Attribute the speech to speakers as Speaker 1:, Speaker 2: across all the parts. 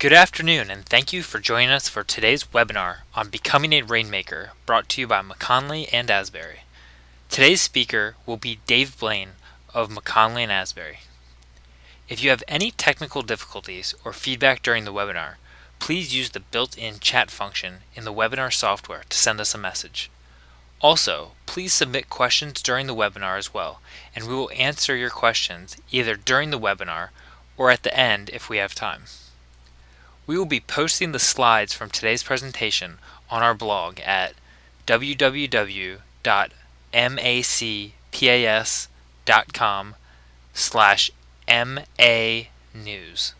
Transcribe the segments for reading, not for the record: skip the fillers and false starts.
Speaker 1: Good afternoon, and thank you for joining us for today's webinar on Becoming a Rainmaker, brought to you by McKonly and Asbury. Today's speaker will be Dave Blain of McKonly and Asbury. If you have any technical difficulties or feedback during the webinar, please use the built-in chat function in the webinar software to send us a message. Also, please submit questions during the webinar as well, and we will answer your questions either during the webinar or at the end if we have time. We will be posting the slides from today's presentation on our blog at www.macpas.com/MA-news.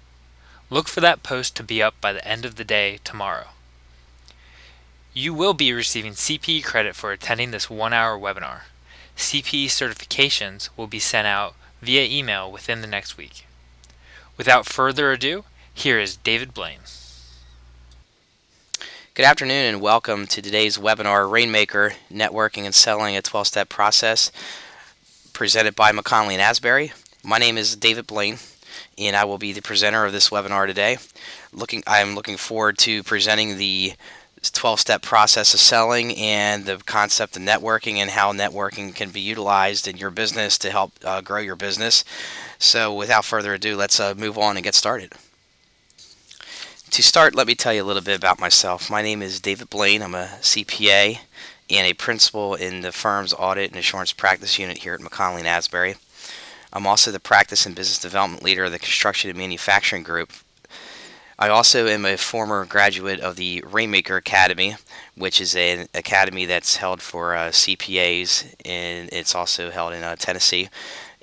Speaker 1: Look for that post to be up by the end of the day tomorrow. You will be receiving CPE credit for attending this 1-hour webinar. CPE certifications will be sent out via email within the next week. Without further ado, here is David Blain.
Speaker 2: Good afternoon and welcome to today's webinar, Rainmaker, Networking and Selling a 12-Step Process, presented by McKonly and Asbury. My name is David Blain, and I will be the presenter of this webinar today. I'm looking forward to presenting the 12-step process of selling and the concept of networking and how networking can be utilized in your business to help grow your business. So without further ado, let's move on and get started. To start, let me tell you a little bit about myself. My name is David Blain. I'm a CPA and a principal in the firm's audit and assurance practice unit here at McKonly and Asbury. I'm also the practice and business development leader of the construction and manufacturing group. I also am a former graduate of the Rainmaker Academy, which is an academy that's held for CPAs, and it's also held in Tennessee.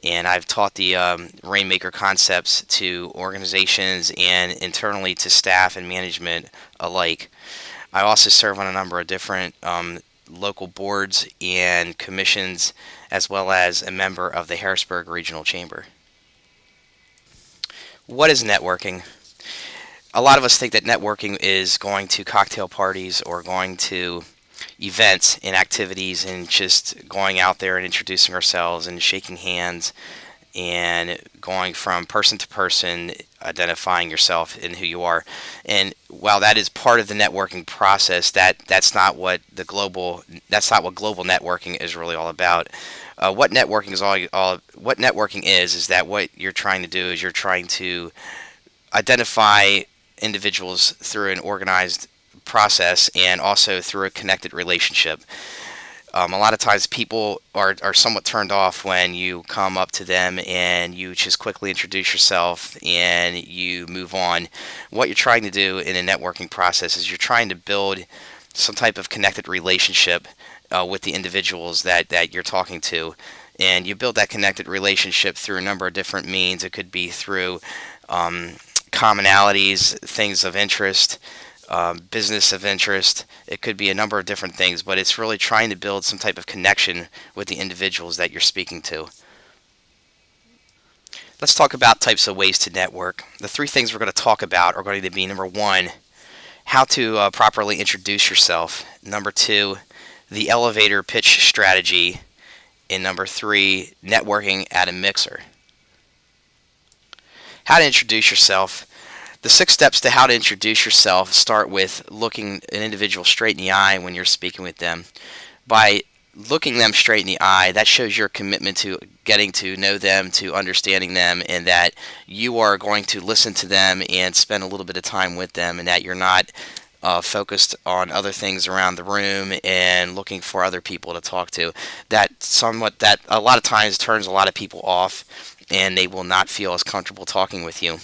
Speaker 2: And I've taught the Rainmaker concepts to organizations and internally to staff and management alike. I also serve on a number of different local boards and commissions, as well as a member of the Harrisburg Regional Chamber. What is networking? A lot of us think that networking is going to cocktail parties or going to events and activities and just going out there and introducing ourselves and shaking hands and going from person to person, identifying yourself and who you are. And while that is part of the networking process, that's not what global networking is really all about. What networking is that what you're trying to do is you're trying to identify individuals through an organized process and also through a connected relationship. A lot of times people are somewhat turned off when you come up to them and you just quickly introduce yourself and you move on. What you're trying to do in a networking process is you're trying to build some type of connected relationship with the individuals that you're talking to. And you build that connected relationship through a number of different means. It could be through commonalities, things of interest, business of interest. It could be a number of different things, but it's really trying to build some type of connection with the individuals that you're speaking to. Let's talk about types of ways to network. The three things we're going to talk about are going to be, number one, how to properly introduce yourself. Number two, the elevator pitch strategy. And number three, networking at a mixer. How to introduce yourself. The 6 steps to how to introduce yourself start with looking an individual straight in the eye when you're speaking with them. By looking them straight in the eye, that shows your commitment to getting to know them, to understanding them, and that you are going to listen to them and spend a little bit of time with them, and that you're not focused on other things around the room and looking for other people to talk to. That a lot of times turns a lot of people off, and they will not feel as comfortable talking with you.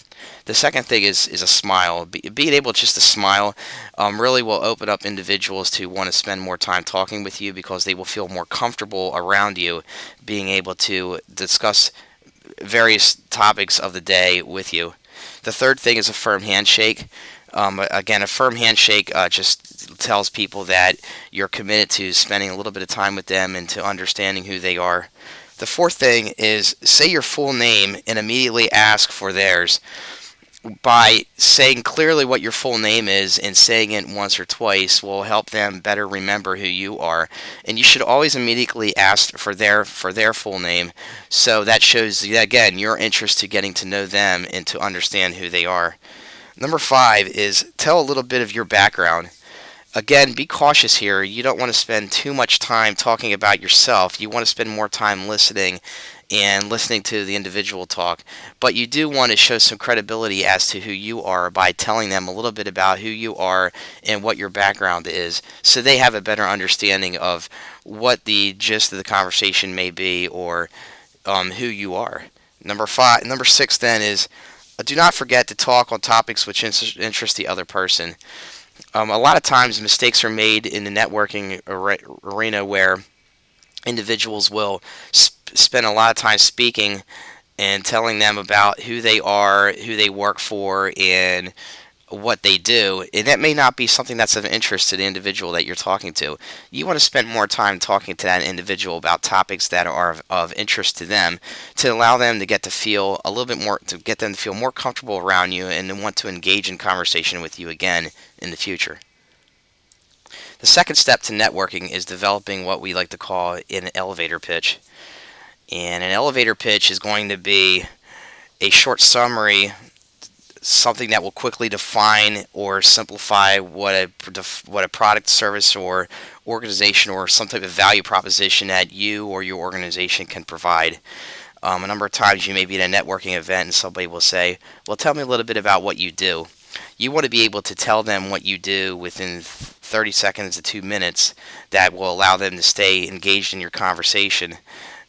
Speaker 2: The second thing is a smile. Being able just to smile really will open up individuals to want to spend more time talking with you because they will feel more comfortable around you, being able to discuss various topics of the day with you. The third thing is a firm handshake. Again, a firm handshake just tells people that you're committed to spending a little bit of time with them and to understanding who they are. The fourth thing is say your full name and immediately ask for theirs. By saying clearly what your full name is and saying it once or twice will help them better remember who you are. And you should always immediately ask for their full name. So that shows, again, your interest to getting to know them and to understand who they are. Number 5 is tell a little bit of your background. Again, be cautious here. You don't want to spend too much time talking about yourself. You want to spend more time listening and listening to the individual talk. But you do want to show some credibility as to who you are by telling them a little bit about who you are and what your background is, so they have a better understanding of what the gist of the conversation may be, or who you are. Number 6 then is do not forget to talk on topics which interest the other person. A lot of times mistakes are made in the networking arena where individuals will spend a lot of time speaking and telling them about who they are, who they work for, and what they do, and that may not be something that's of interest to the individual that you're talking to. You want to spend more time talking to that individual about topics that are of interest to them, to allow them to get to feel a little bit more, to get them to feel more comfortable around you and to want to engage in conversation with you again in the future. The second step to networking is developing what we like to call an elevator pitch. And an elevator pitch is going to be a short summary, something that will quickly define or simplify what a product, service, or organization, or some type of value proposition that you or your organization can provide. A number of times you may be at a networking event and somebody will say, well, tell me a little bit about what you do. You want to be able to tell them what you do within 30 seconds to 2 minutes that will allow them to stay engaged in your conversation,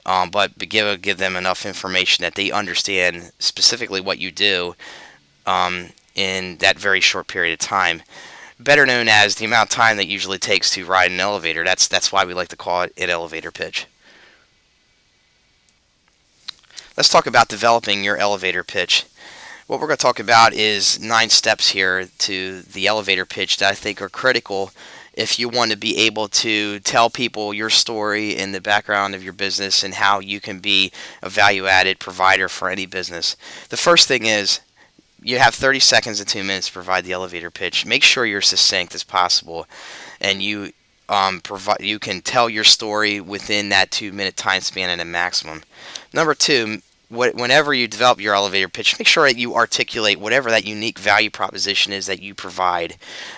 Speaker 2: but give them enough information that they understand specifically what you do in that very short period of time. Better known as the amount of time that usually takes to ride an elevator. That's why we like to call it an elevator pitch. Let's talk about developing your elevator pitch. What we're going to talk about is 9 steps here to the elevator pitch that I think are critical if you want to be able to tell people your story and the background of your business and how you can be a value-added provider for any business. The first thing is you have 30 seconds to 2 minutes to provide the elevator pitch. Make sure you're succinct as possible, and you can tell your story within that 2-minute time span at a maximum. Number 2, whenever you develop your elevator pitch, make sure that you articulate whatever that unique value proposition is that you provide.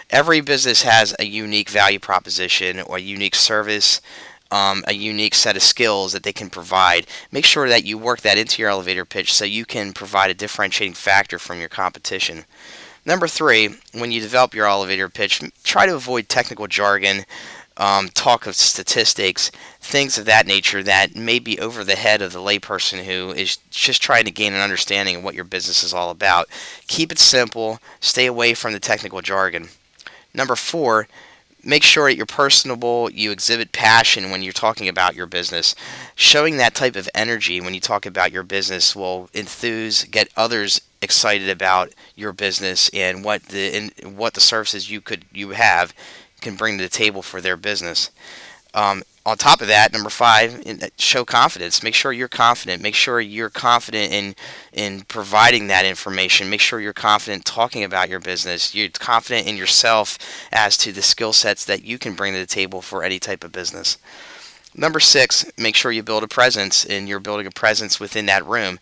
Speaker 2: Every business has a unique value proposition or a unique service, a unique set of skills that they can provide. Make sure that you work that into your elevator pitch so you can provide a differentiating factor from your competition. Number 3, when you develop your elevator pitch, try to avoid technical jargon, talk of statistics, things of that nature that may be over the head of the layperson who is just trying to gain an understanding of what your business is all about. Keep it simple. Stay away from the technical jargon. Number 4, make sure that you're personable, you exhibit passion when you're talking about your business. Showing that type of energy when you talk about your business will get others excited about your business and what the services you have can bring to the table for their business. On top of that, number 5, show confidence. Make sure you're confident. Make sure you're confident in providing that information. Make sure you're confident talking about your business. You're confident in yourself as to the skill sets that you can bring to the table for any type of business. Number 6, make sure you build a presence, and you're building a presence within that room.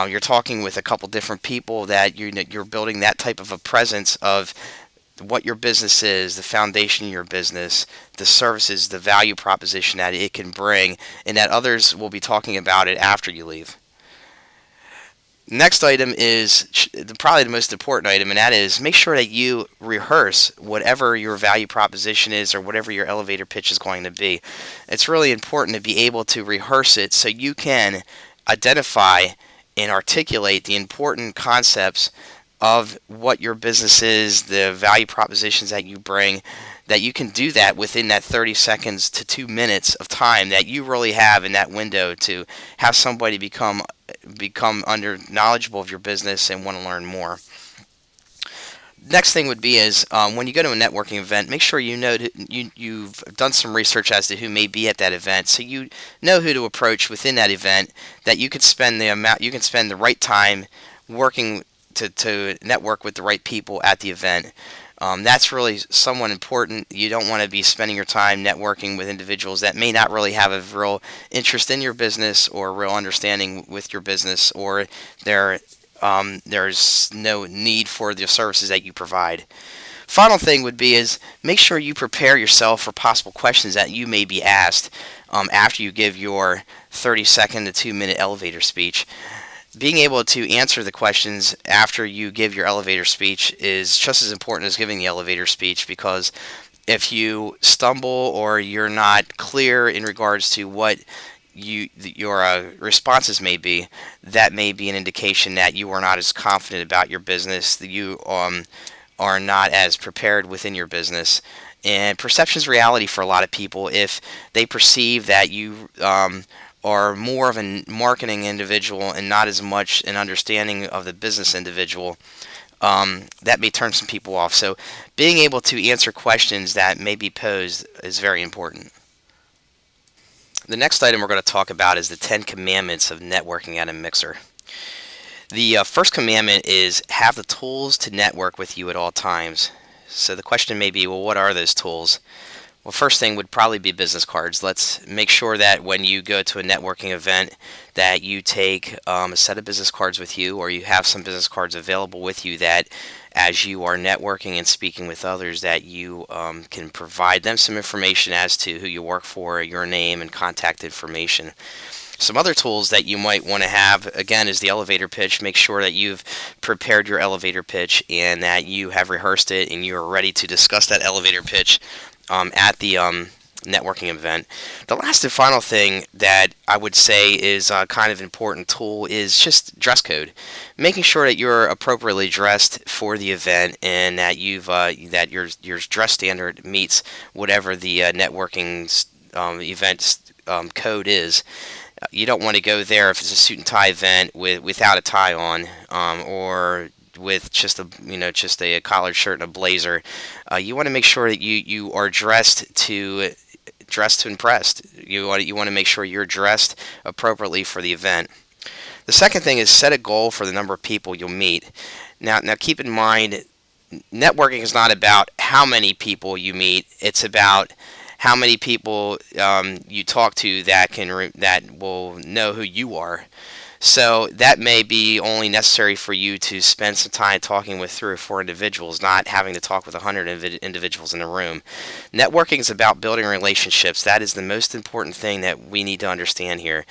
Speaker 2: You're talking with a couple different people that you're building that type of a presence of what your business is, the foundation of your business, the services, the value proposition that it can bring, and that others will be talking about it after you leave. Next item is probably the most important item, and that is make sure that you rehearse whatever your value proposition is or whatever your elevator pitch is going to be. It's really important to be able to rehearse it so you can identify and articulate the important concepts of what your business is, the value propositions that you bring, that you can do that within that 30 seconds to 2 minutes of time that you really have in that window to have somebody become knowledgeable of your business and want to learn more. Next thing would be is when you go to a networking event, make sure you've done some research as to who may be at that event, so you know who to approach within that event. That you can spend the right time working to network with the right people at the event. That's really somewhat important. You don't want to be spending your time networking with individuals that may not really have a real interest in your business or a real understanding with your business, or they're there's no need for the services that you provide. Final thing would be is make sure you prepare yourself for possible questions that you may be asked after you give your 30-second to 2-minute elevator speech. Being able to answer the questions after you give your elevator speech is just as important as giving the elevator speech, because if you stumble or you're not clear in regards to what your responses may be, that may be an indication that you are not as confident about your business, that you are not as prepared within your business. And perception is reality for a lot of people. If they perceive that you are more of a marketing individual and not as much an understanding of the business individual, that may turn some people off. So being able to answer questions that may be posed is very important. The next item we're going to talk about is the 10 Commandments of networking at a mixer. The first commandment is have the tools to network with you at all times. So the question may be, well, what are those tools? Well, first thing would probably be business cards. Let's make sure that when you go to a networking event that you take a set of business cards with you, or you have some business cards available with you, that as you are networking and speaking with others, that you can provide them some information as to who you work for, your name, and contact information. Some other tools that you might want to have, again, is the elevator pitch. Make sure that you've prepared your elevator pitch and that you have rehearsed it and you are ready to discuss that elevator pitch at the networking event. The last and final thing that I would say is kind of an important tool is just dress code. Making sure that you're appropriately dressed for the event and that that your dress standard meets whatever the networking event code is. You don't want to go there if it's a suit and tie event without a tie on, or with just a collared shirt and a blazer. You want to make sure that you are dressed to impress. You want to make sure you're dressed appropriately for the event. The second thing is set a goal for the number of people you'll meet. Now keep in mind, networking is not about how many people you meet. It's about how many people you talk to that will know who you are. So that may be only necessary for you to spend some time talking with 3 or 4 individuals, not having to talk with 100 individuals in a room. Networking is about building relationships. That is the most important thing that we need to understand here.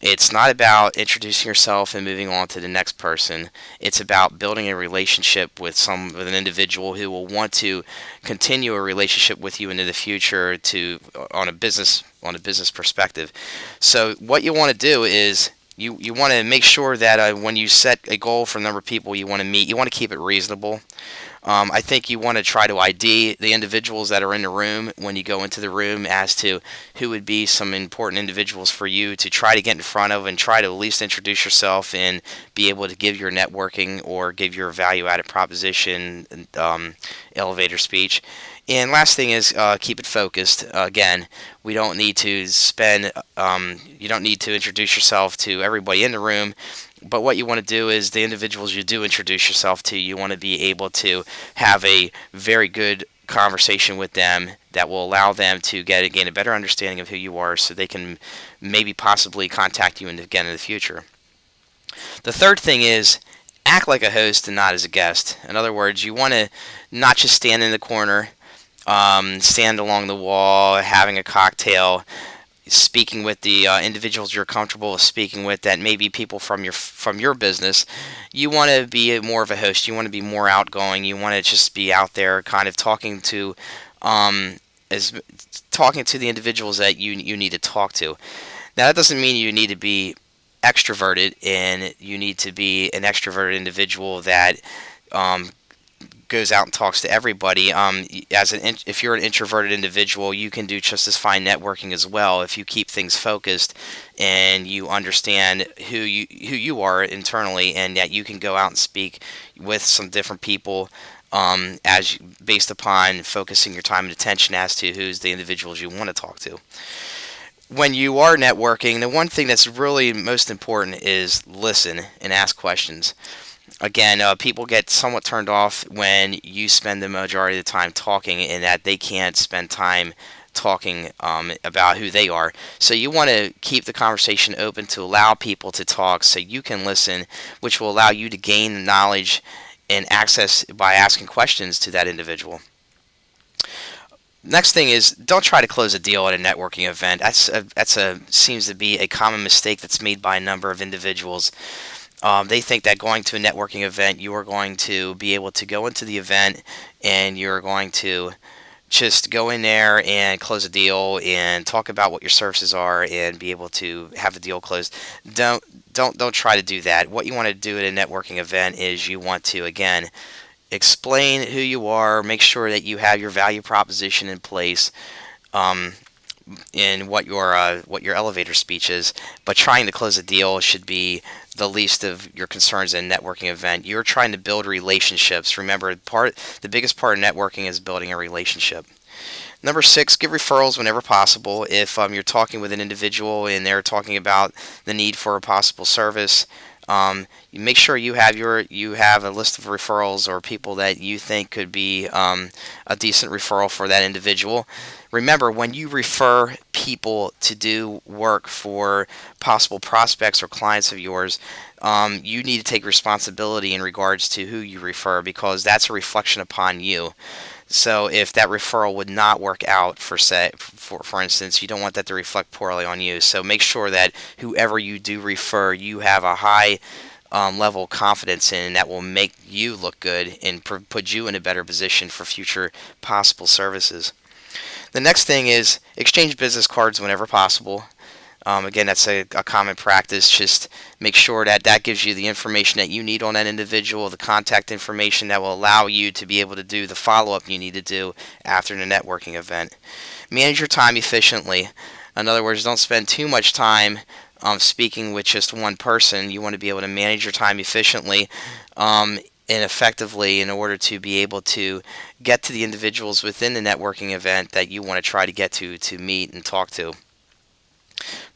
Speaker 2: It's not about introducing yourself and moving on to the next person. It's about building a relationship with an individual who will want to continue a relationship with you into the future on a business perspective. So what you want to do is you want to make sure that when you set a goal for the number of people you want to meet, you want to keep it reasonable. I think you want to try to ID the individuals that are in the room when you go into the room as to who would be some important individuals for you to try to get in front of and try to at least introduce yourself and be able to give your networking or give your value-added proposition elevator speech. And last thing is keep it focused. Again, we don't need to you don't need to introduce yourself to everybody in the room. But what you want to do is the individuals you do introduce yourself to, you want to be able to have a very good conversation with them that will allow them to gain a better understanding of who you are, so they can maybe possibly contact you again in the future. The third thing is act like a host and not as a guest. In other words, you want to not just stand in the corner, stand along the wall, having a cocktail, speaking with the individuals you're comfortable with speaking with, that may be people from your business. You want to be more of a host. You want to be more outgoing. You want to just be out there, kind of talking to the individuals that you need to talk to. Now that doesn't mean you need to be extroverted, and you need to be an extroverted individual that goes out and talks to everybody. If you're an introverted individual, you can do just as fine networking as well if you keep things focused and you understand who you are internally, and that you can go out and speak with some different people based upon focusing your time and attention as to who's the individuals you want to talk to. When you are networking, the one thing that's really most important is listen and ask questions. Again, people get somewhat turned off when you spend the majority of the time talking and that they can't spend time talking about who they are. So you want to keep the conversation open to allow people to talk so you can listen, which will allow you to gain the knowledge and access by asking questions to that individual. Next thing is, don't try to close a deal at a networking event. Seems to be a common mistake that's made by a number of individuals. They think that going to a networking event, you are going to be able to go into the event and you're going to just go in there and close a deal and talk about what your services are and be able to have the deal closed. Don't try to do that. What you want to do at a networking event is you want to, again, explain who you are, make sure that you have your value proposition in place, in what your elevator speech is. But trying to close a deal should be the least of your concerns in a networking event. You're trying to build relationships. Remember, the biggest part of networking is building a relationship. Number 6, give referrals whenever possible. If you're talking with an individual and they're talking about the need for a possible service, you make sure you have a list of referrals or people that you think could be a decent referral for that individual. Remember, when you refer people to do work for possible prospects or clients of yours, you need to take responsibility in regards to who you refer, because that's a reflection upon you. So if that referral would not work out, for instance, you don't want that to reflect poorly on you. So make sure that whoever you do refer, you have a high level of confidence in, that will make you look good and put you in a better position for future possible services. The next thing is exchange business cards whenever possible. Again, that's a common practice. Just make sure that gives you the information that you need on that individual, the contact information that will allow you to be able to do the follow-up you need to do after the networking event. Manage your time efficiently. In other words, don't spend too much time speaking with just one person. You want to be able to manage your time efficiently and effectively in order to be able to get to the individuals within the networking event that you want to try to get to meet and talk to.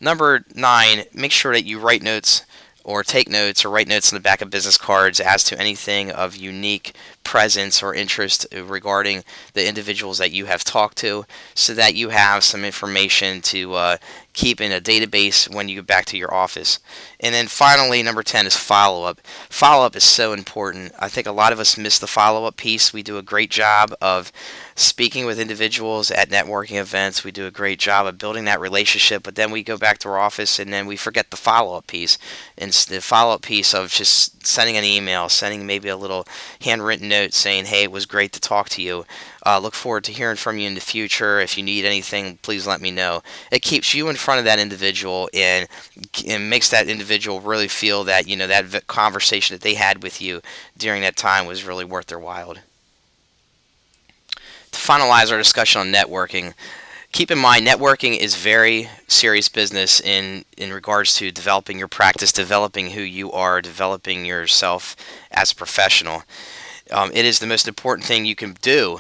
Speaker 2: Number 9, make sure that you write notes or take notes or write notes on the back of business cards as to anything of unique presence or interest regarding the individuals that you have talked to, so that you have some information to keep in a database when you get back to your office. And then finally, number 10 is follow-up. Follow-up is so important. I think a lot of us miss the follow-up piece. We do a great job of speaking with individuals at networking events. We do a great job of building that relationship, but then we go back to our office and then we forget the follow-up piece. And the follow-up piece of just sending an email, sending maybe a little handwritten note saying, hey, it was great to talk to you. Look forward to hearing from you in the future. If you need anything, please let me know. It keeps you in front of that individual and makes that individual really feel that, that conversation that they had with you during that time was really worth their while. To finalize our discussion on networking, keep in mind, networking is very serious business in regards to developing your practice, developing who you are, developing yourself as a professional. It is the most important thing you can do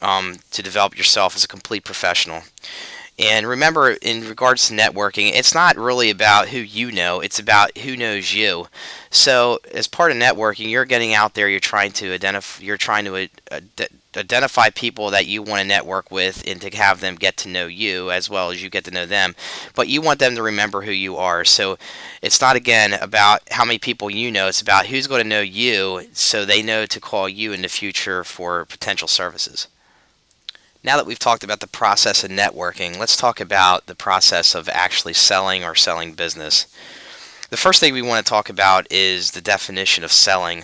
Speaker 2: to develop yourself as a complete professional. And remember, in regards to networking, it's not really about who you know, it's about who knows you. So as part of networking, you're getting out there, you're trying to identify people that you want to network with and to have them get to know you as well as you get to know them. But you want them to remember who you are. So it's not, again, about how many people you know, it's about who's going to know you so they know to call you in the future for potential services. Now that we've talked about the process of networking, let's talk about the process of actually selling or selling business. The first thing we want to talk about is the definition of selling.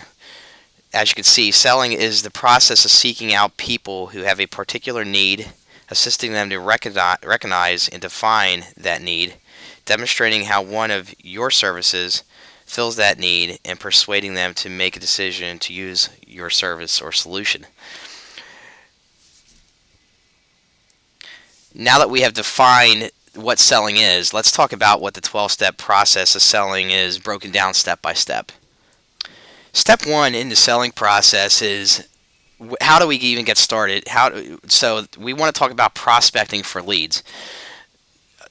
Speaker 2: As you can see, selling is the process of seeking out people who have a particular need, assisting them to recognize and define that need, demonstrating how one of your services fills that need, and persuading them to make a decision to use your service or solution. Now that we have defined what selling is, let's talk about what the 12-step process of selling is, broken down step by step. Step 1 in the selling process is, how do we even get started? So we want to talk about prospecting for leads.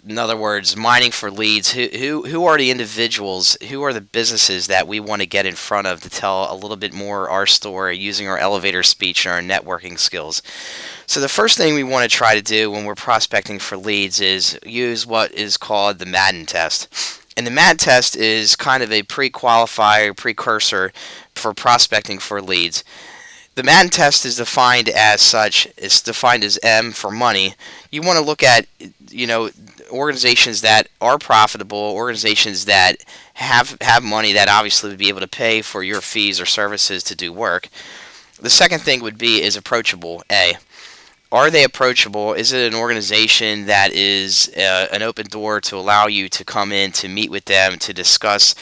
Speaker 2: In other words, mining for leads. Who are the individuals? Who are the businesses that we want to get in front of to tell a little bit more our story using our elevator speech and our networking skills? So the first thing we want to try to do when we're prospecting for leads is use what is called the Madden test. And the Madden test is kind of a pre-qualifier, precursor for prospecting for leads. The Madden test is defined as such. It's defined as M for money. You want to look at, organizations that are profitable, organizations that have money that obviously would be able to pay for your fees or services to do work. The second thing would be is approachable. A. Are they approachable? Is it an organization that is an open door to allow you to come in, to meet with them, to discuss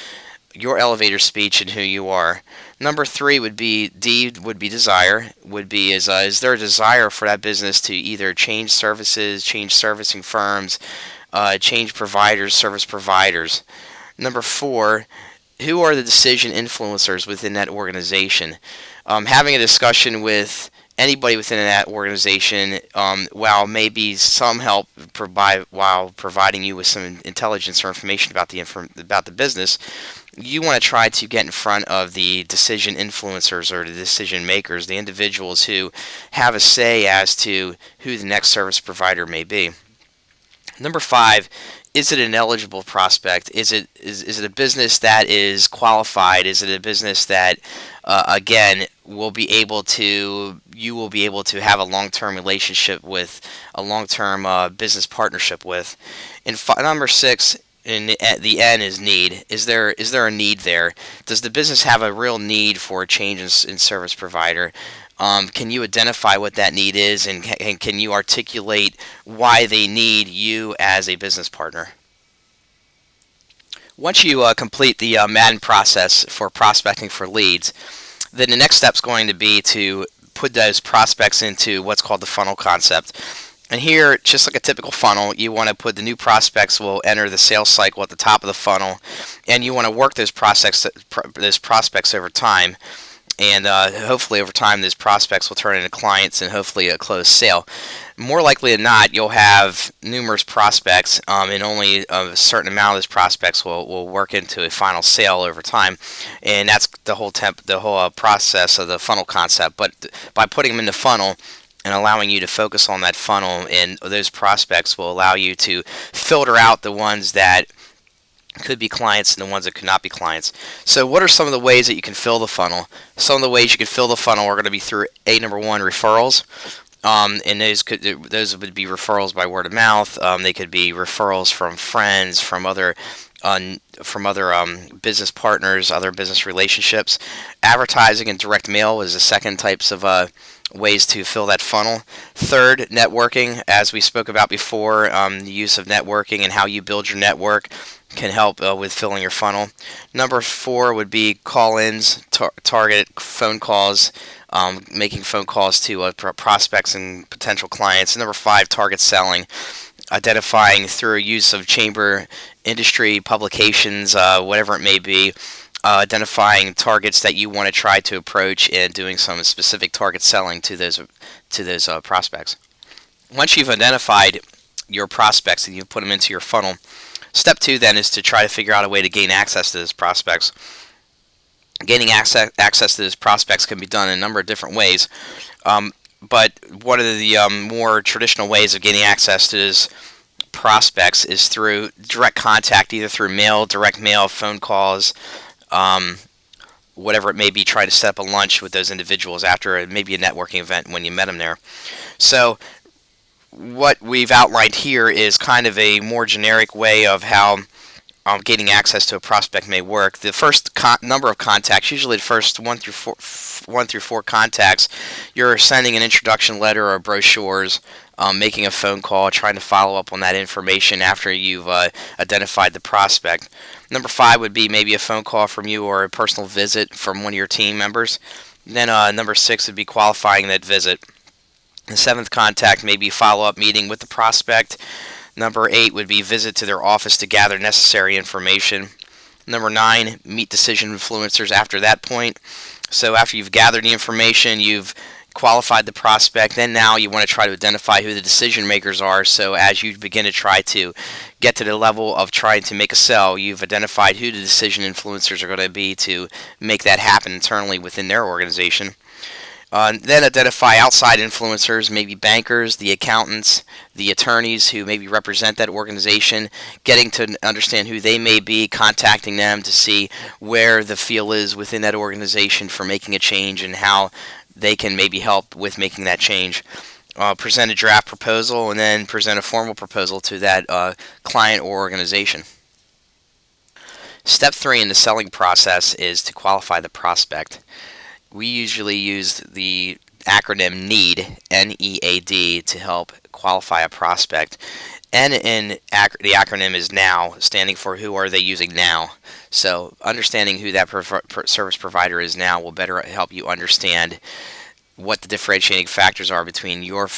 Speaker 2: your elevator speech and who you are? Number 3 would be D, would be desire. Is there a desire for that business to either change services, change servicing firms, change providers, service providers? Number 4, who are the decision influencers within that organization? Having a discussion with anybody within that organization, while maybe some help while providing you with some intelligence or information about the business, you want to try to get in front of the decision influencers or the decision makers, the individuals who have a say as to who the next service provider may be. Number 5, is it an eligible prospect? Is it a business that is qualified? Is it a business that, again, you will be able to have a long-term relationship with, a long-term business partnership with? And number 6, at the end, is need. Is there a need there? Does the business have a real need for a change in service provider? Can you identify what that need is, and can you articulate why they need you as a business partner? Once you complete the Madden process for prospecting for leads, then the next step is going to be to put those prospects into what's called the funnel concept. And here, just like a typical funnel, you want to put the new prospects will enter the sales cycle at the top of the funnel, and you want to work those prospects over time. And hopefully over time, those prospects will turn into clients and hopefully a closed sale. More likely than not, you'll have numerous prospects, and only a certain amount of those prospects will work into a final sale over time. And that's the whole process of the funnel concept. But by putting them in the funnel and allowing you to focus on that funnel, and those prospects will allow you to filter out the ones that could be clients and the ones that could not be clients. So what are some of the ways that you can fill the funnel? Some of the ways you can fill the funnel are going to be through number 1, referrals. And those would be referrals by word of mouth. They could be referrals from friends, from other business partners, other business relationships. Advertising and direct mail is the second types of ways to fill that funnel. Third, networking, as we spoke about before. The use of networking and how you build your network can help with filling your funnel. Number 4 would be call-ins, target phone calls, making phone calls to prospects and potential clients. Number 5, target selling, identifying through use of chamber industry publications, whatever it may be, identifying targets that you want to try to approach and doing some specific target selling to those prospects. Once you've identified your prospects and you've put them into your funnel, step 2 then is to try to figure out a way to gain access to those prospects. Gaining access to those prospects can be done in a number of different ways, but one of the more traditional ways of gaining access to those prospects is through direct contact, either through mail, direct mail, phone calls, whatever it may be. Try to set up a lunch with those individuals after maybe a networking event when you met them there. So what we've outlined here is kind of a more generic way of how gaining access to a prospect may work. The first number of contacts, usually the first 1 through 4 contacts, you're sending an introduction letter or brochures, making a phone call, trying to follow up on that information after you've identified the prospect. Number 5 would be maybe a phone call from you or a personal visit from one of your team members. Then number 6 would be qualifying that visit. The 7th contact may be follow-up meeting with the prospect. Number 8 would be visit to their office to gather necessary information. Number 9, meet decision influencers after that point. So after you've gathered the information, you've qualified the prospect, then now you want to try to identify who the decision makers are. So as you begin to try to get to the level of trying to make a sell, you've identified who the decision influencers are going to be to make that happen internally within their organization. Then identify outside influencers, maybe bankers, the accountants, the attorneys who maybe represent that organization, getting to understand who they may be, contacting them to see where the feel is within that organization for making a change and how they can maybe help with making that change. Present a draft proposal, and then present a formal proposal to that client or organization. Step 3 in the selling process is to qualify the prospect. We usually use the acronym NEAD, N-E-A-D, to help qualify a prospect. N in the acronym is NOW, standing for who are they using now. So understanding who that service provider is now will better help you understand what the differentiating factors are between your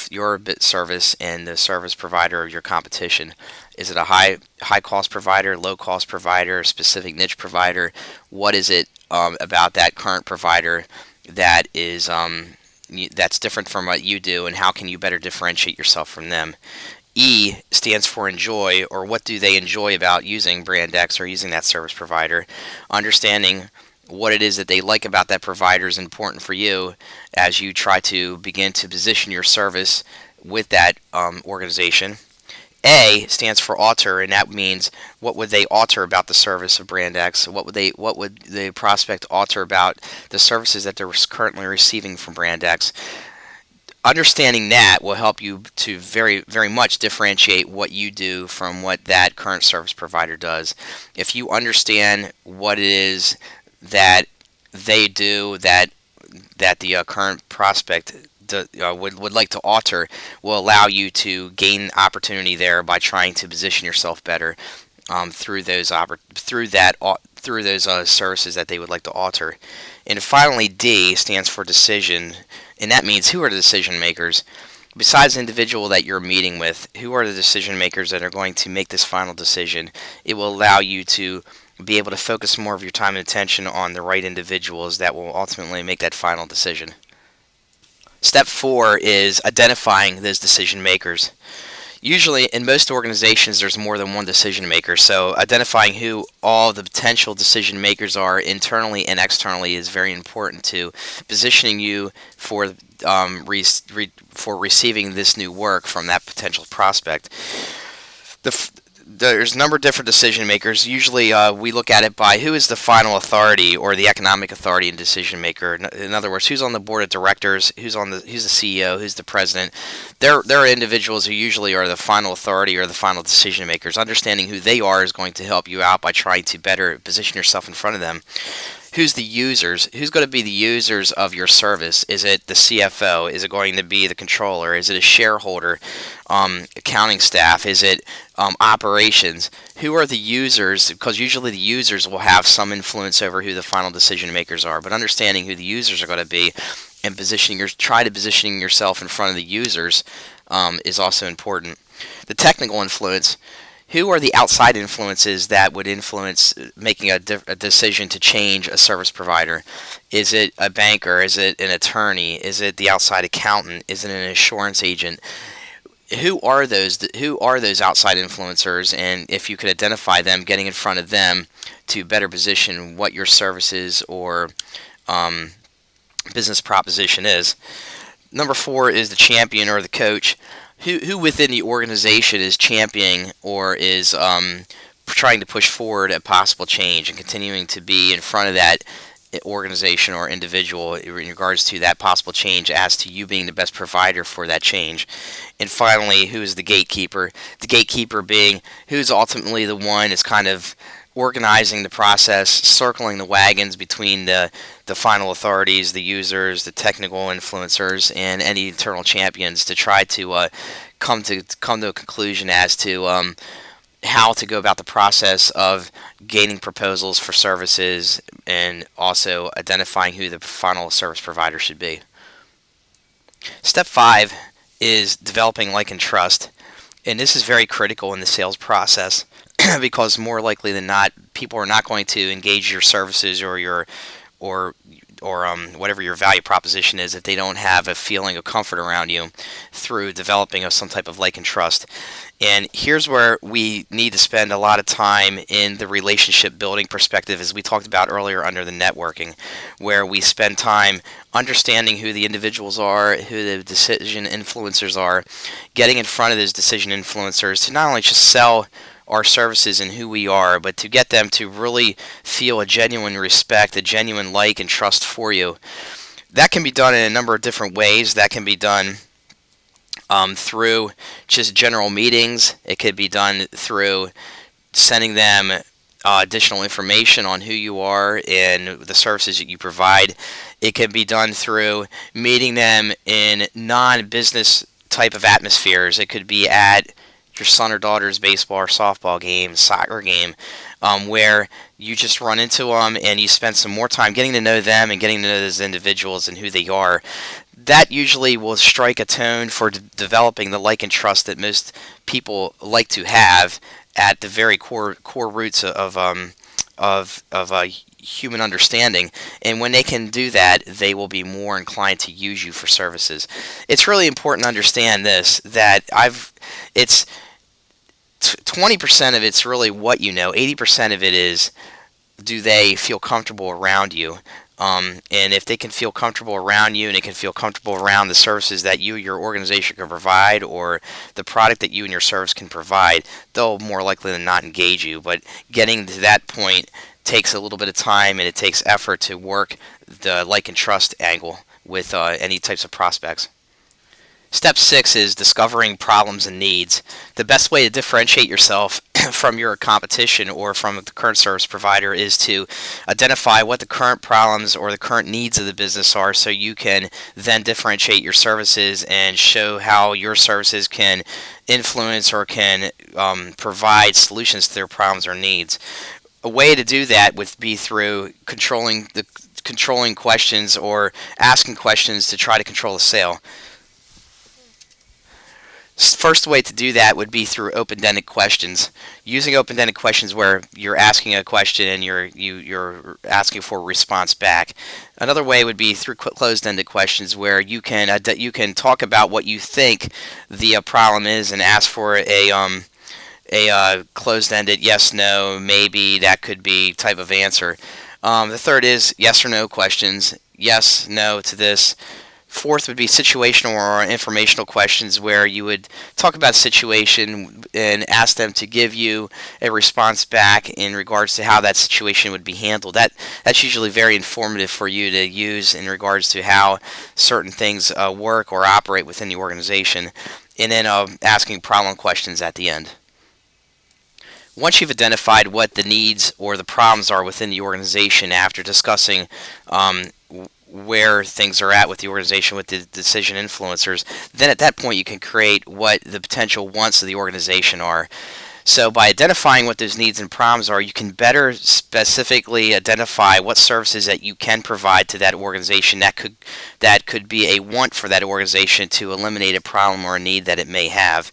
Speaker 2: service and the service provider of your competition. Is it a high cost provider, low cost provider, specific niche provider? What is it about that current provider that is that's different from what you do, and how can you better differentiate yourself from them? E stands for enjoy, or what do they enjoy about using Brand X or using that service provider. Understanding what it is that they like about that provider is important for you as you try to begin to position your service with that organization. A stands for alter, and that means what would they alter about the service of Brand X? What would the prospect alter about the services that they're currently receiving from Brand X? Understanding that will help you to very, very much differentiate what you do from what that current service provider does. If you understand what it is that they do that the current prospect would like to alter, will allow you to gain opportunity there by trying to position yourself better through those services that they would like to alter. And finally, D stands for decision, and that means who are the decision makers. Besides the individual that you're meeting with, who are the decision makers that are going to make this final decision? It will allow you to be able to focus more of your time and attention on the right individuals that will ultimately make that final decision. Step 4 is identifying those decision makers. Usually, in most organizations, there's more than one decision maker, so identifying who all the potential decision makers are internally and externally is very important to positioning you for receiving this new work from that potential prospect. There's a number of different decision makers. Usually we look at it by who is the final authority or the economic authority and decision maker. In other words, who's on the board of directors, who's the CEO, who's the president. There are individuals who usually are the final authority or the final decision makers. Understanding who they are is going to help you out by trying to better position yourself in front of them. Who's the users? Who's going to be the users of your service? Is it the CFO? Is it going to be the controller? Is it a shareholder? Accounting staff? Is it operations? Who are the users? Because usually the users will have some influence over who the final decision makers are. But understanding who the users are going to be and positioning yourself in front of the users is also important. The technical influence. Who are the outside influences that would influence making a decision to change a service provider? Is it a banker? Is it an attorney? Is it the outside accountant? Is it an insurance agent? Who are those outside influencers? And if you could identify them, getting in front of them to better position what your services or business proposition is. Number 4 is the champion or the coach. Who within the organization is championing or is trying to push forward a possible change and continuing to be in front of that organization or individual in regards to that possible change as to you being the best provider for that change. And finally, who is the gatekeeper? The gatekeeper being who's ultimately the one is kind of organizing the process, circling the wagons between the final authorities, the users, the technical influencers, and any internal champions to try to come to a conclusion as to how to go about the process of gaining proposals for services and also identifying who the final service provider should be. Step 5 is developing like and trust. And this is very critical in the sales process because more likely than not, people are not going to engage your services or whatever your value proposition is, if they don't have a feeling of comfort around you through developing of some type of like and trust. And here's where we need to spend a lot of time in the relationship building perspective, as we talked about earlier under the networking, where we spend time understanding who the individuals are, who the decision influencers are, getting in front of those decision influencers to not only just sell our services and who we are, but to get them to really feel a genuine respect, a genuine like and trust for you. That can be done in a number of different ways. That can be done through just general meetings. It could be done through sending them additional information on who you are and the services that you provide. It can be done through meeting them in non-business type of atmospheres. It could be at your son or daughter's baseball or softball game, soccer game, where you just run into them and you spend some more time getting to know them and getting to know those individuals and who they are. That usually will strike a tone for developing the like and trust that most people like to have at the very core roots of human understanding. And when they can do that, they will be more inclined to use you for services. It's really important to understand this, that it's 20% of it's really what you know. 80% of it is, do they feel comfortable around you? And if they can feel comfortable around you and they can feel comfortable around the services that you, your organization can provide, or the product that you and your service can provide, they'll more likely than not engage you. But getting to that point takes a little bit of time and it takes effort to work the like and trust angle with any types of prospects. Step 6 is discovering problems and needs. The best way to differentiate yourself from your competition or from the current service provider is to identify what the current problems or the current needs of the business are, so you can then differentiate your services and show how your services can influence or can provide solutions to their problems or needs. A way to do that would be through controlling questions or asking questions to try to control the sale. First way to do that would be through open-ended questions. Using open-ended questions where you're asking a question and you're asking for a response back. Another way would be through closed-ended questions where you can talk about what you think the problem is and ask for a closed-ended yes, no, maybe, that could be type of answer. The third is yes or no questions. Yes, no to this. Fourth would be situational or informational questions where you would talk about a situation and ask them to give you a response back in regards to how that situation would be handled. That's usually very informative for you to use in regards to how certain things work or operate within the organization. And then asking problem questions at the end. Once you've identified what the needs or the problems are within the organization after discussing where things are at with the organization with the decision influencers, then at that point you can create what the potential wants of the organization are. So by identifying what those needs and problems are, you can better specifically identify what services that you can provide to that organization that could be a want for that organization to eliminate a problem or a need that it may have.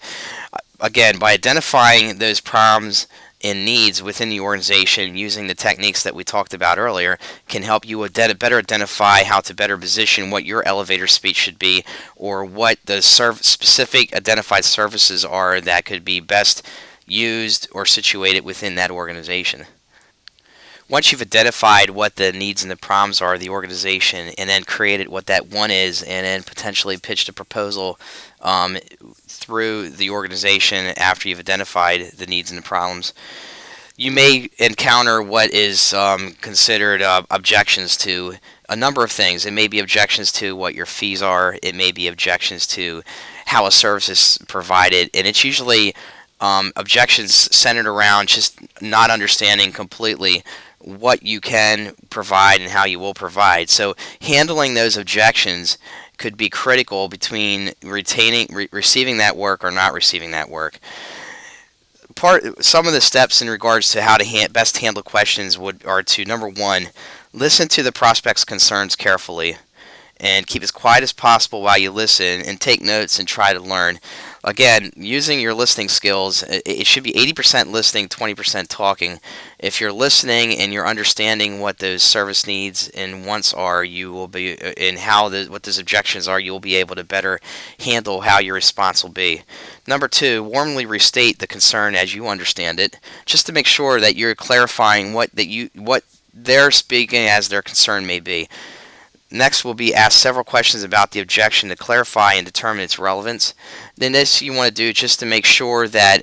Speaker 2: Again, by identifying those problems and needs within the organization using the techniques that we talked about earlier can help you better identify how to better position what your elevator speech should be, or what the specific identified services are that could be best used or situated within that organization. Once you've identified what the needs and the problems are of the organization and then created what that one is and then potentially pitched a proposal through the organization after you've identified the needs and the problems, you may encounter what is considered objections to a number of things. It may be objections to what your fees are. It may be objections to how a service is provided. And it's usually objections centered around just not understanding completely what you can provide and how you will provide. So handling those objections could be critical between receiving that work or not receiving that work. Some of the steps in regards to how to best handle questions are to, number one, listen to the prospect's concerns carefully and keep as quiet as possible while you listen and take notes and try to learn. Again, using your listening skills, it should be 80% listening, 20% talking. If you're listening and you're understanding what those service needs and wants are, you will be, and what those objections are, you will be able to better handle how your response will be. Number two, warmly restate the concern as you understand it, just to make sure that you're clarifying what they're speaking as their concern may be. Next will be ask several questions about the objection to clarify and determine its relevance. Then this you want to do just to make sure that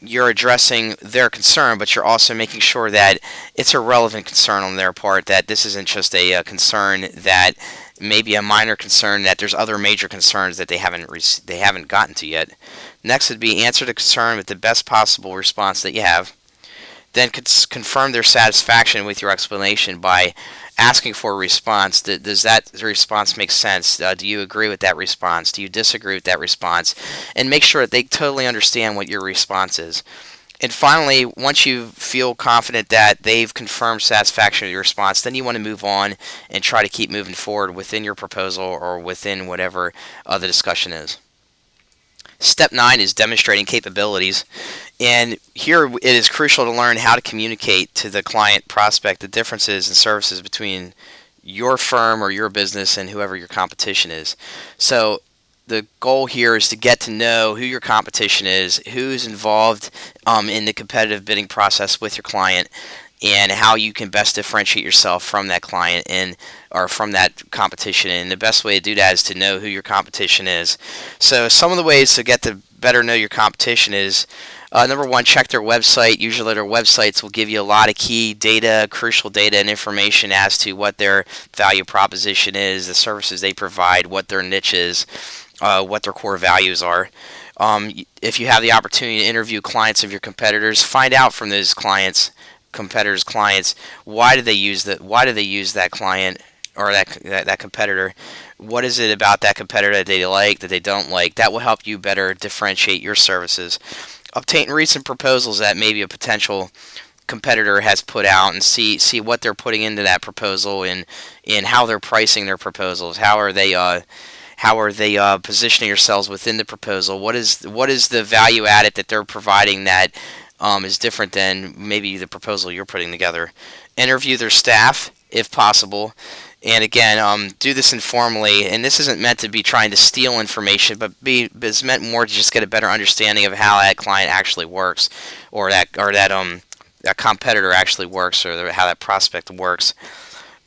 Speaker 2: you're addressing their concern, but you're also making sure that it's a relevant concern on their part, that this isn't just a concern that may be a minor concern, that there's other major concerns that they haven't gotten to yet. Next would be answer the concern with the best possible response that you have. Then confirm their satisfaction with your explanation by asking for a response. Does that response make sense? Do you agree with that response? Do you disagree with that response? And make sure that they totally understand what your response is. And finally, once you feel confident that they've confirmed satisfaction with your response, then you want to move on and try to keep moving forward within your proposal or within whatever the discussion is. Step 9 is demonstrating capabilities. And here it is crucial to learn how to communicate to the client prospect the differences in services between your firm or your business and whoever your competition is. So the goal here is to get to know who your competition is, who's involved in the competitive bidding process with your client, and how you can best differentiate yourself from that client or from that competition. And the best way to do that is to know who your competition is. So some of the ways to get to better know your competition is number one, check their website. Usually their websites will give you a lot of key data, crucial data and information as to what their value proposition is, the services they provide, what their niche is, what their core values are. If you have the opportunity to interview clients of your competitors, find out from those competitors' clients, why do they use that client or that competitor? What is it about that competitor that they like, that they don't like? That will help you better differentiate your services. Obtain recent proposals that maybe a potential competitor has put out and see what they're putting into that proposal and how they're pricing their proposals. How are they positioning yourselves within the proposal? What is the value added that they're providing that is different than maybe the proposal you're putting together? Interview their staff if possible. And again, do this informally, and this isn't meant to be trying to steal information, but it's meant more to just get a better understanding of how that client actually works, or that competitor actually works, or how that prospect works.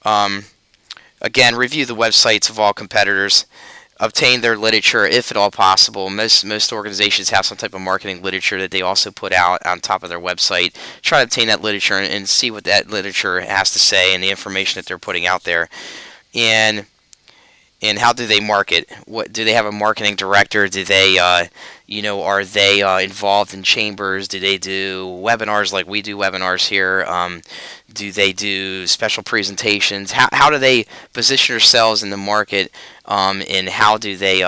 Speaker 2: Again, review the websites of all competitors. Obtain their literature if at all possible. Most organizations have some type of marketing literature that they also put out on top of their website. Try to obtain that literature and see what that literature has to say and the information that they're putting out there. And how do they market? What do they have a marketing director? Do they are they involved in chambers? Do they do webinars like we do webinars here? Do they do special presentations? How do they position themselves in the market? And how do they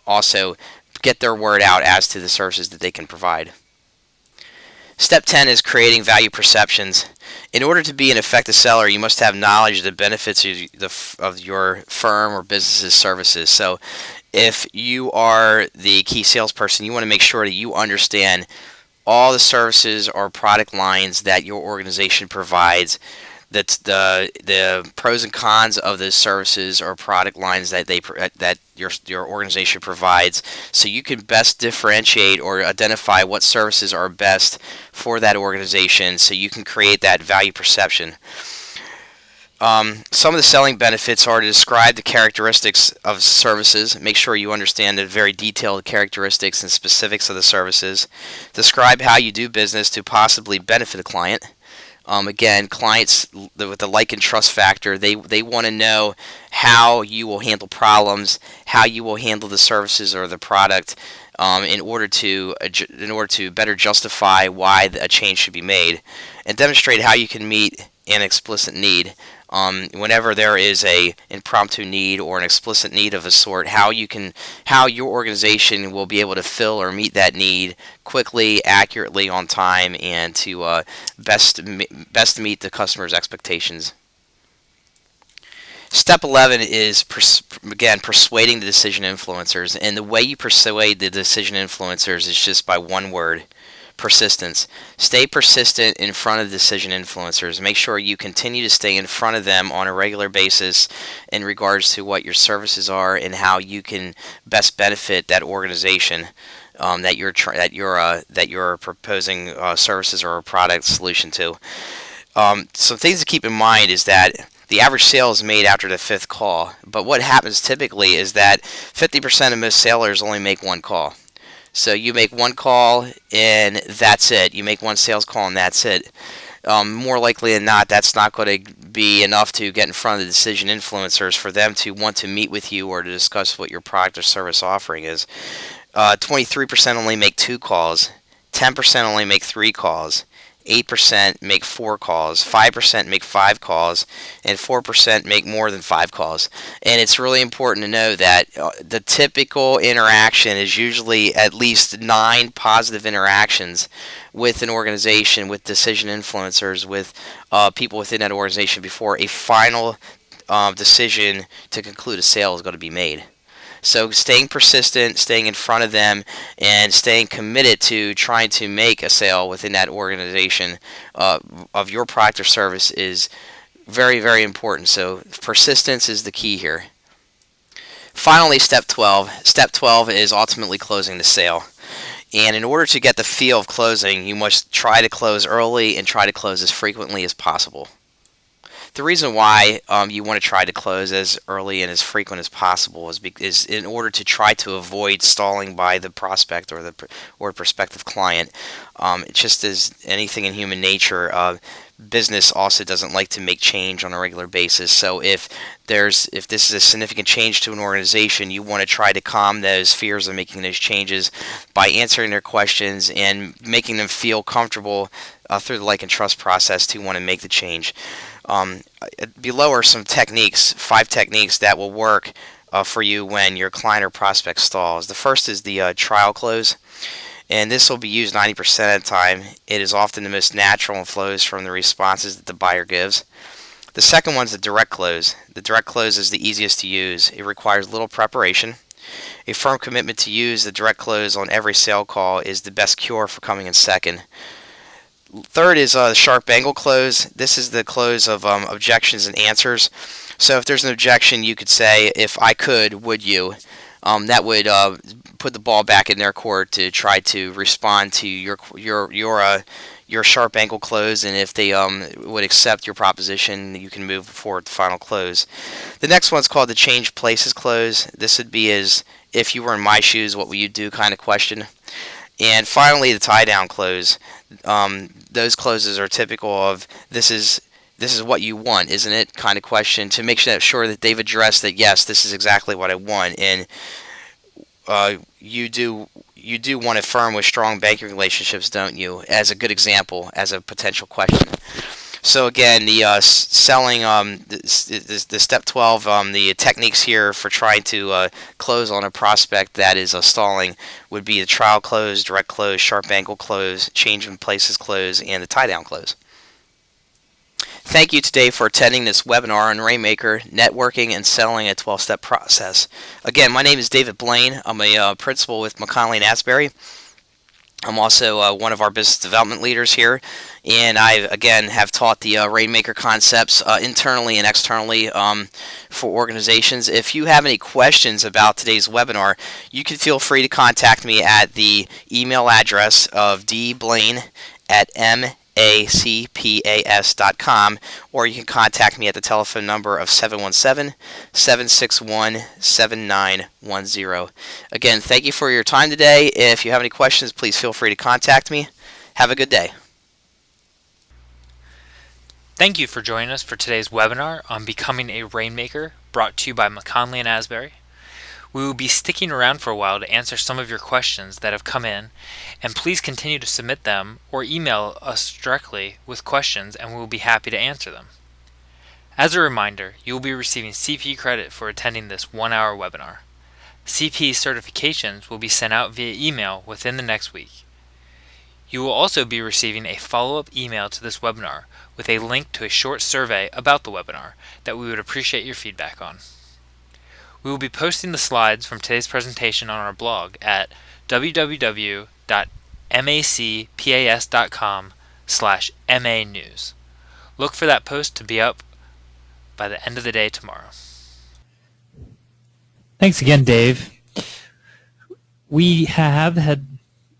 Speaker 2: also get their word out as to the services that they can provide? Step 10 is creating value perceptions. In order to be an effective seller, you must have knowledge of the benefits of your firm or business's services. So if you are the key salesperson, you want to make sure that you understand all the services or product lines that your organization provides, that's the pros and cons of those services or product lines that your organization provides, so you can best differentiate or identify what services are best for that organization, so you can create that value perception. Some of the selling benefits are to describe the characteristics of services. Make sure you understand the very detailed characteristics and specifics of the services. Describe how you do business to possibly benefit a client. Again, clients with the like and trust factor, they want to know how you will handle problems, how you will handle the services or the product, in order to better justify why a change should be made, and demonstrate how you can meet an explicit need. Whenever there is a impromptu need or an explicit need of a sort, how your organization will be able to fill or meet that need quickly, accurately, on time, and to best meet the customer's expectations. Step 11 is, again, persuading the decision influencers. And the way you persuade the decision influencers is just by one word: persistence. Stay persistent in front of decision influencers. Make sure you continue to stay in front of them on a regular basis in regards to what your services are and how you can best benefit that organization that you're proposing services or a product solution to. Some things to keep in mind is that the average sale is made after the fifth call, but what happens typically is that 50% of most sailors only make one call. So you make one call and that's it. You make one sales call and that's it. More likely than not, that's not going to be enough to get in front of the decision influencers for them to want to meet with you or to discuss what your product or service offering is. 23% only make 2 calls, 10% only make 3 calls, 8% make 4 calls, 5% make 5 calls, and 4% make more than 5 calls. And it's really important to know that the typical interaction is usually at least 9 positive interactions with an organization, with decision influencers, with people within that organization before a final decision to conclude a sale is going to be made. So staying persistent, staying in front of them, and staying committed to trying to make a sale within that organization of your product or service is very, very important. So persistence is the key here. Finally, step 12. Step 12 is ultimately closing the sale. And in order to get the feel of closing, you must try to close early and try to close as frequently as possible. The reason why you want to try to close as early and as frequent as possible is in order to try to avoid stalling by the prospect or prospective client. Just as anything in human nature, business also doesn't like to make change on a regular basis. So if this is a significant change to an organization, you want to try to calm those fears of making those changes by answering their questions and making them feel comfortable through the like and trust process to want to make the change. Below are some techniques, 5 techniques that will work for you when your client or prospect stalls. The first is the trial close, and this will be used 90% of the time. It is often the most natural and flows from the responses that the buyer gives. The second one is the direct close. The direct close is the easiest to use. It requires little preparation. A firm commitment to use the direct close on every sale call is the best cure for coming in second. Third is the sharp angle close. This is the close of objections and answers. So if there's an objection, you could say, "If I could, would you?" That would put the ball back in their court to try to respond to your sharp angle close, and if they would accept your proposition, you can move forward to final close. The next one's called the change places close. This would be as if you were in my shoes, what would you do kind of question. And finally, the tie down close. Those closes are typical of this is what you want, isn't it? Kind of question to make sure that they've addressed that yes, this is exactly what I want, and you do want a firm with strong banking relationships, don't you? As a good example, as a potential question. So again, the selling, the step 12, the techniques here for trying to close on a prospect that is stalling would be the trial close, direct close, sharp angle close, change in places close, and the tie down close. Thank you today for attending this webinar on Rainmaker, networking and selling a 12-step process. Again, my name is David Blain. I'm a principal with McKonly Asbury. I'm also one of our business development leaders here, and I, again, have taught the Rainmaker concepts internally and externally for organizations. If you have any questions about today's webinar, you can feel free to contact me at the email address of dblain@macpas.com, or you can contact me at the telephone number of 717-761-7910. Again, thank you for your time today. If you have any questions, please feel free to contact me. Have a good day.
Speaker 1: Thank you for joining us for today's webinar on becoming a Rainmaker, brought to you by McKonly Asbury. We will be sticking around for a while to answer some of your questions that have come in, and please continue to submit them or email us directly with questions, and we will be happy to answer them. As a reminder, you will be receiving CP credit for attending this 1-hour webinar. CP certifications will be sent out via email within the next week. You will also be receiving a follow-up email to this webinar with a link to a short survey about the webinar that we would appreciate your feedback on. We will be posting the slides from today's presentation on our blog at www.macpas.com/MA-news. Look for that post to be up by the end of the day tomorrow.
Speaker 3: Thanks again, Dave. We have had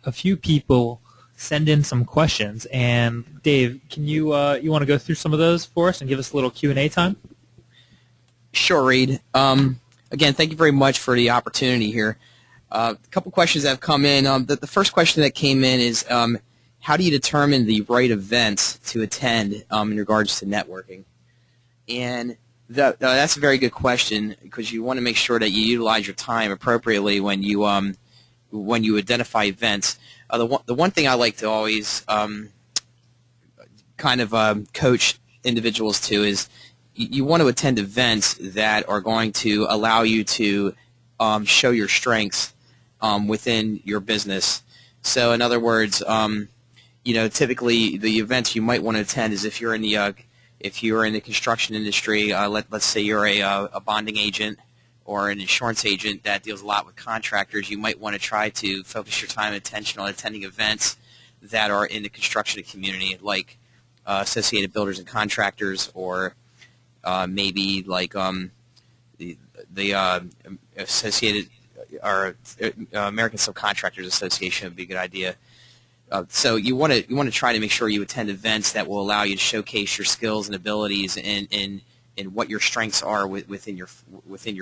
Speaker 3: a few people send in some questions, and Dave, can you want to go through some of those for us and give us a little Q&A time?
Speaker 4: Sure, Reed. Again, thank you very much for the opportunity here. A couple questions that have come in. The first question that came in is, how do you determine the right events to attend in regards to networking? And that's a very good question, because you want to make sure that you utilize your time appropriately when you identify events. The one thing I like to always coach individuals to is you want to attend events that are going to allow you to show your strengths within your business. So, in other words, typically the events you might want to attend is if you're in the construction industry. Let's say you're a bonding agent or an insurance agent that deals a lot with contractors. You might want to try to focus your time and attention on attending events that are in the construction community, like Associated Builders and Contractors, or maybe like the Associated or American Subcontractors Association would be a good idea. So you want to try to make sure you attend events that will allow you to showcase your skills and abilities in what your strengths are within your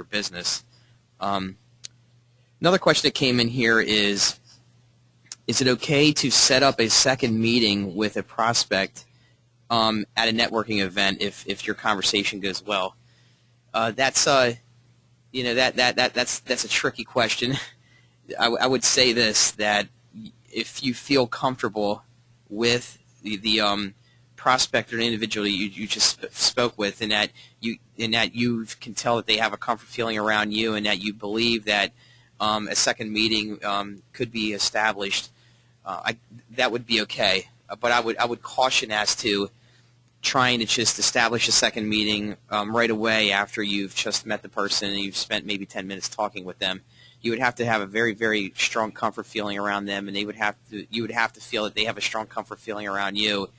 Speaker 4: business. Another question that came in here is it okay to set up a second meeting with a prospect at a networking event if your conversation goes well? That's a tricky question. I would say this, that if you feel comfortable with the prospect or an individual you just spoke with, and that you can tell that they have a comfort feeling around you, and that you believe that a second meeting could be established, that would be okay. But I would caution as to trying to just establish a second meeting right away after you've just met the person and you've spent maybe 10 minutes talking with them. You would have to have a very, very strong comfort feeling around them, and you would have to feel that they have a strong comfort feeling around you,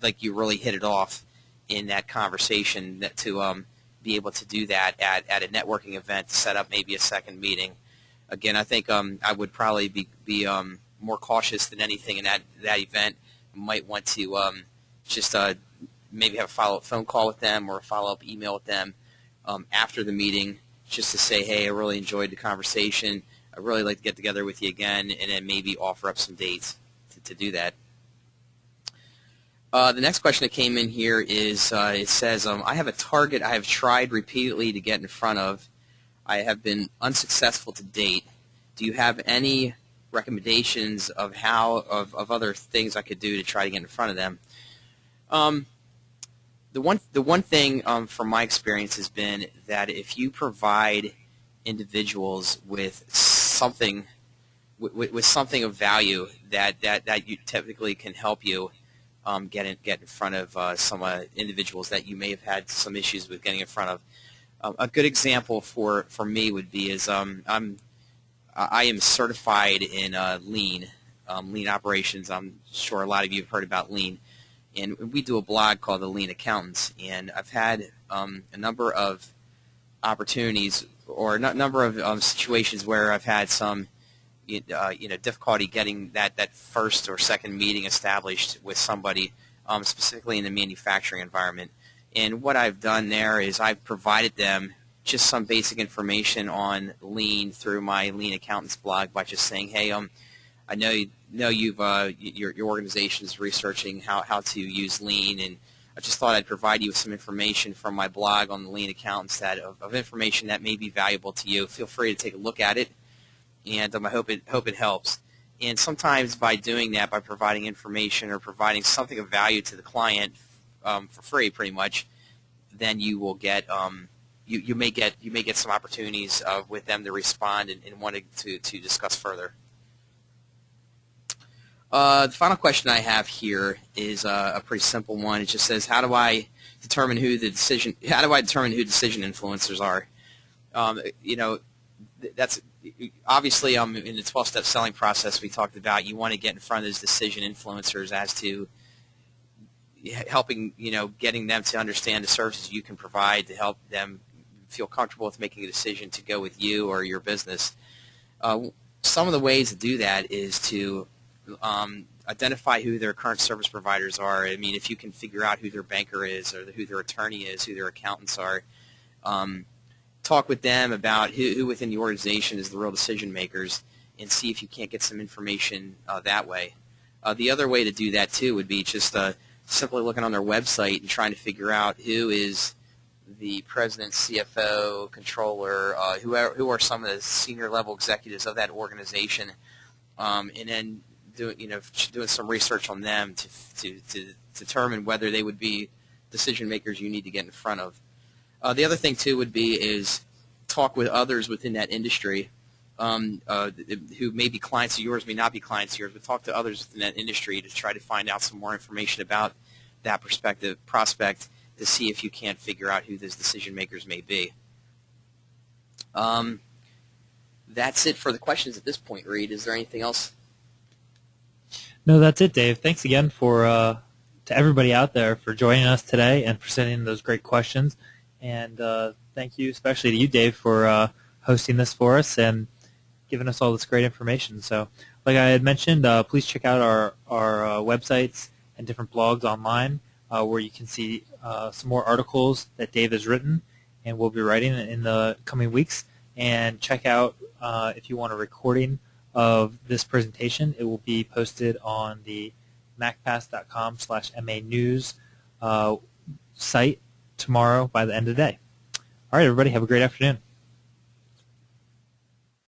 Speaker 4: like you really hit it off in that conversation, to be able to do that at a networking event, to set up maybe a second meeting. Again, I think I would probably be more cautious than anything in that event. Might want to just maybe have a follow-up phone call with them or a follow-up email with them after the meeting, just to say, hey, I really enjoyed the conversation. I'd really like to get together with you again, and then maybe offer up some dates to do that. The next question that came in here is, it says, I have a target I have tried repeatedly to get in front of. I have been unsuccessful to date. Do you have any recommendations of other things I could do to try to get in front of them? The one thing from my experience has been that if you provide individuals with something of value that you typically can help you get in front of some individuals that you may have had some issues with getting in front of. A good example for me would be I am certified in lean operations. I'm sure a lot of you have heard about lean. And we do a blog called The Lean Accountants, and I've had a number of opportunities or a number of situations where I've had some difficulty getting that first or second meeting established with somebody, specifically in the manufacturing environment. And what I've done there is I've provided them just some basic information on lean through my Lean Accountants blog by just saying, hey, I know your organization is researching how to use lean, and I just thought I'd provide you with some information from my blog on the Lean Accountants of information that may be valuable to you. Feel free to take a look at it, and I hope it helps. And sometimes by doing that, by providing information or providing something of value to the client for free, pretty much, then you will get you may get some opportunities with them to respond and wanting to discuss further. The final question I have here is a pretty simple one. It just says, how do I determine who decision influencers are? That's obviously in the 12-step selling process we talked about. You want to get in front of those decision influencers as to helping, getting them to understand the services you can provide to help them feel comfortable with making a decision to go with you or your business. Some of the ways to do that is to identify who their current service providers are. I mean, if you can figure out who their banker is or who their attorney is, who their accountants are, talk with them about who within the organization is the real decision makers and see if you can't get some information that way. The other way to do that, too, would be just simply looking on their website and trying to figure out who is the president, CFO, controller, who are some of the senior level executives of that organization, and then doing some research on them to determine whether they would be decision makers you need to get in front of. The other thing too would be is talk with others within that industry who may be clients of yours, may not be clients of yours, but talk to others within that industry to try to find out some more information about that prospect to see if you can't figure out who those decision makers may be. That's it for the questions at this point, Reed. Is there anything else?
Speaker 3: No, that's it, Dave. Thanks again to everybody out there for joining us today and for sending those great questions. And thank you especially to you, Dave, for hosting this for us and giving us all this great information. So like I had mentioned, please check out our websites and different blogs online where you can see some more articles that Dave has written and will be writing in the coming weeks. And check out, if you want a recording of this presentation, it will be posted on the macpass.com/MA-news site tomorrow by the end of the day. All right, everybody, have a great afternoon.